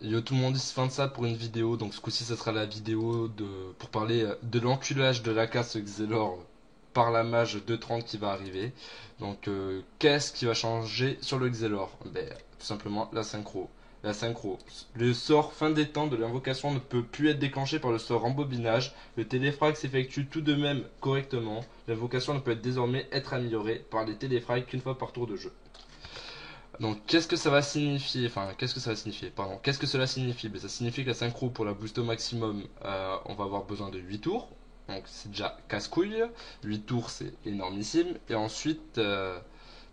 Yo tout le monde, il se fin de ça pour une vidéo, donc ce coup-ci ça sera la vidéo pour parler de l'enculage de la casse Xelor par la mage 2.30 qui va arriver. Donc qu'est-ce qui va changer sur le Xelor? Ben tout simplement la synchro. La synchro. Le sort fin des temps de l'invocation ne peut plus être déclenché par le sort rembobinage. Le téléfrag s'effectue tout de même correctement. L'invocation ne peut désormais être améliorée par les téléfrags qu'une fois par tour de jeu. Donc qu'est-ce que ça va signifier? Enfin, qu'est-ce que ça va signifier? Pardon. Qu'est-ce que cela signifie? Ben, ça signifie que la synchro pour la boost au maximum, on va avoir besoin de 8 tours. Donc c'est déjà casse-couille. 8 tours c'est énormissime. Et ensuite,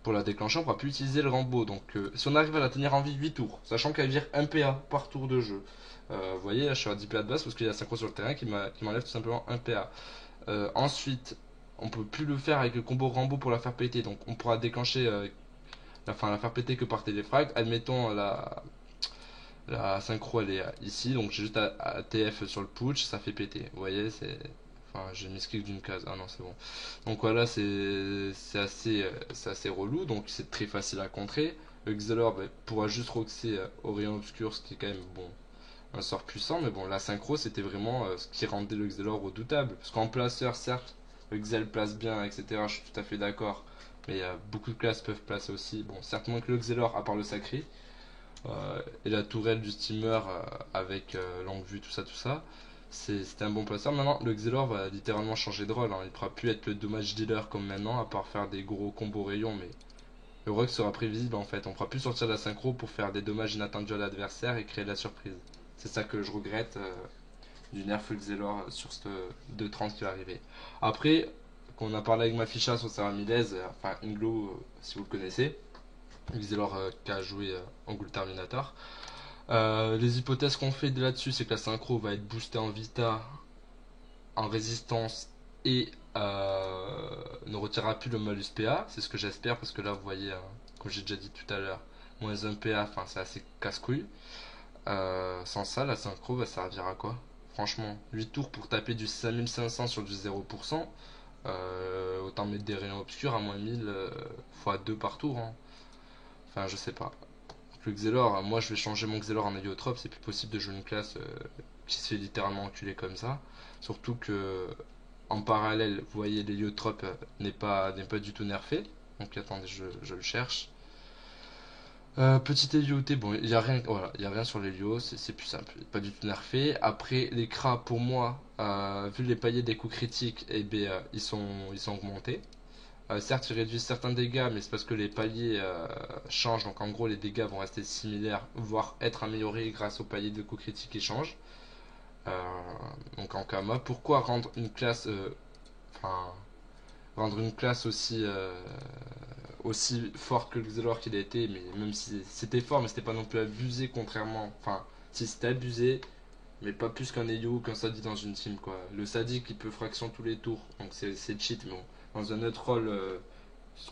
pour la déclencher, on pourra plus utiliser le Rambo. Donc si on arrive à la tenir en vie 8 tours, sachant qu'elle vire 1 PA par tour de jeu. Vous voyez, là je suis à 10 PA de base parce qu'il y a la synchro sur le terrain qui m'enlève tout simplement 1 PA. Ensuite, on peut plus le faire avec le combo Rambo pour la faire péter. Donc on pourra déclencher la faire péter que par téléfrag. Admettons la synchro elle est ici, donc j'ai juste à TF sur le putsch, ça fait péter. Vous voyez, c'est. Enfin, j'ai mis clic d'une case. Ah non, c'est bon. Donc voilà, c'est assez relou, donc c'est très facile à contrer. Le Xelor pourra juste roxer au rayon obscur, ce qui est quand même bon, un sort puissant, mais bon, la synchro c'était vraiment ce qui rendait le Xelor redoutable. Parce qu'en placeur, certes, le Xel place bien, etc. Je suis tout à fait d'accord. Mais beaucoup de classes peuvent placer aussi. Bon, certes moins que le Xelor, à part le sacré. Et la tourelle du steamer avec longue vue, tout ça, tout ça. C'était un bon placeur. Maintenant, le Xelor va littéralement changer de rôle, hein. Il ne pourra plus être le damage dealer comme maintenant, à part faire des gros combos rayons. Mais le rock sera prévisible en fait. On ne pourra plus sortir de la synchro pour faire des dommages inattendus à l'adversaire et créer de la surprise. C'est ça que je regrette du nerf Xelor sur ce 2.30 qui va arriver. Après, quand on a parlé avec ma ficha sur Sarah Miles, enfin Inglo, si vous le connaissez, Xelor qui a joué en Ghoul Terminator. Les hypothèses qu'on fait de là-dessus, c'est que la synchro va être boostée en vita, en résistance et ne retirera plus le malus PA. C'est ce que j'espère parce que là, vous voyez, comme j'ai déjà dit tout à l'heure, moins 1 PA, enfin c'est assez casse-couille. Sans ça, la synchro va servir à quoi? Franchement, 8 tours pour taper du 5500 sur du 0%, autant mettre des rayons obscurs à moins 1000 x 2 par tour, hein. Enfin, je sais pas. Le Xelor, moi je vais changer mon Xelor en héliotrope, c'est plus possible de jouer une classe qui se fait littéralement enculer comme ça. Surtout que en parallèle, vous voyez, l'héliotrope n'est pas du tout nerfé. Donc attendez, je le cherche. Petit hélio-T, bon, il n'y a rien, voilà, il y a rien sur l'hélio, c'est plus simple, pas du tout nerfé. Après, les cras, pour moi, vu les paillettes des coups critiques, eh bien, ils sont augmentés. Certes, ils réduisent certains dégâts, mais c'est parce que les paliers changent. Donc en gros, les dégâts vont rester similaires, voire être améliorés grâce aux paliers de coups critiques qui changent. Euh, donc en Kama, pourquoi enfin, rendre une classe aussi forte que le Xelor qu'il a été, mais même si c'était fort, mais c'était pas non plus abusé, contrairement. Enfin, si c'était abusé, mais pas plus qu'un Elio ou qu'un Sadi dans une team, quoi. Le Sadi qui peut fraction tous les tours, donc c'est cheat, mais bon. Dans un autre rôle,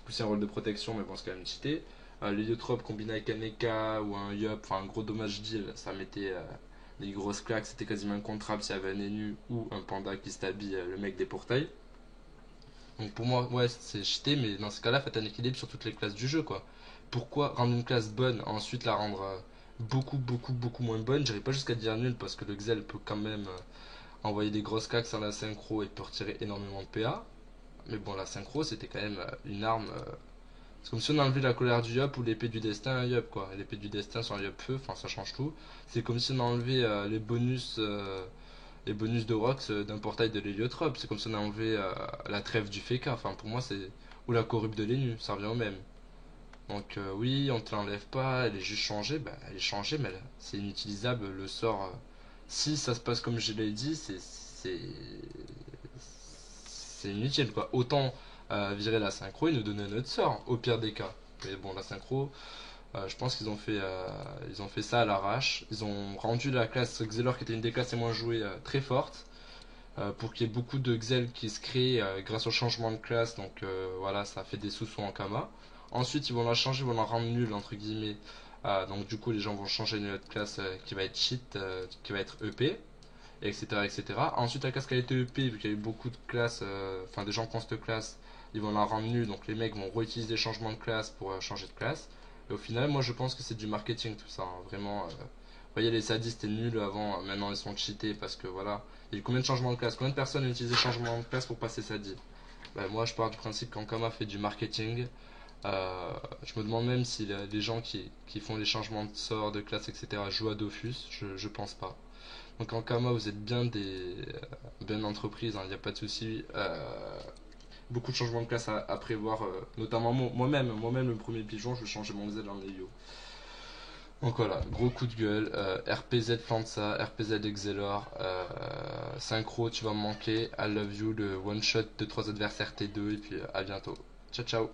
c'est un rôle de protection, mais bon, c'est quand même cheaté. L'héliotrope combiné avec un Eka ou un Yup, enfin un gros dommage deal, ça mettait des grosses claques, c'était quasiment incontrable s'il y avait un Enu ou un Panda qui stabille le mec des portails. Donc pour moi, ouais, c'est cheaté, mais dans ce cas-là, faites un équilibre sur toutes les classes du jeu, quoi. Pourquoi rendre une classe bonne, ensuite la rendre beaucoup, beaucoup, beaucoup moins bonne? J'irai pas jusqu'à dire nul parce que le Xel peut quand même envoyer des grosses claques sans la synchro et peut retirer énormément de PA. Mais bon, la synchro, c'était quand même une arme. C'est comme si on enlevait la colère du Yup ou l'épée du destin à un Yup, quoi. L'épée du destin sur un Yup feu, enfin ça change tout. C'est comme si on enlevait les bonus de Rox d'un portail de l'héliotrope. C'est comme si on a enlevé la trêve du Feka. Enfin, pour moi, c'est. Ou la corrupte de l'Enu, ça revient au même. Donc, oui, on te l'enlève pas, elle est juste changée. Bah, elle est changée, mais c'est inutilisable. Le sort, si ça se passe comme je l'ai dit, c'est inutile, quoi. Autant virer la synchro et nous donner un autre sort, au pire des cas. Mais bon, la synchro, je pense qu'ils ont fait ça à l'arrache. Ils ont rendu la classe Xelor, qui était une des classes les moins jouées, très forte. Pour qu'il y ait beaucoup de Xel qui se créent grâce au changement de classe. Donc voilà, ça fait des sous-sous en Kama. Ensuite, ils vont la changer, ils vont la rendre nulle, entre guillemets. Donc du coup, les gens vont changer une autre classe qui va être cheat, qui va être EP, etc., etc. Ensuite, la classe qui a été EP, vu qu'il y a eu beaucoup de classes, enfin des gens qui ont cette classe, ils vont la rendre nulle. Donc les mecs vont réutiliser les changements de classe pour changer de classe. Et au final, moi je pense que c'est du marketing tout ça, hein. Vraiment, voyez, les sadistes étaient nuls avant, maintenant ils sont cheatés parce que voilà. Il y a eu combien de changements de classe? Combien de personnes ont utilisé changement de classe pour passer sadi? Ben, moi je pars du principe qu'Ankama fait du marketing. Je me demande même si les gens qui font les changements de sort, de classe, etc. jouent à Dofus. Je pense pas. Donc Ankama, vous êtes bien entreprise, il n'y a pas de souci. Beaucoup de changements de classe à prévoir, notamment moi-même le premier pigeon, je vais changer mon Z en Leio. Donc voilà, gros coup de gueule, RPZ Fansa, RPZ Excelor, Synchro, tu vas me manquer, I love you, le one shot de 3 adversaires T2, et puis à bientôt. Ciao ciao.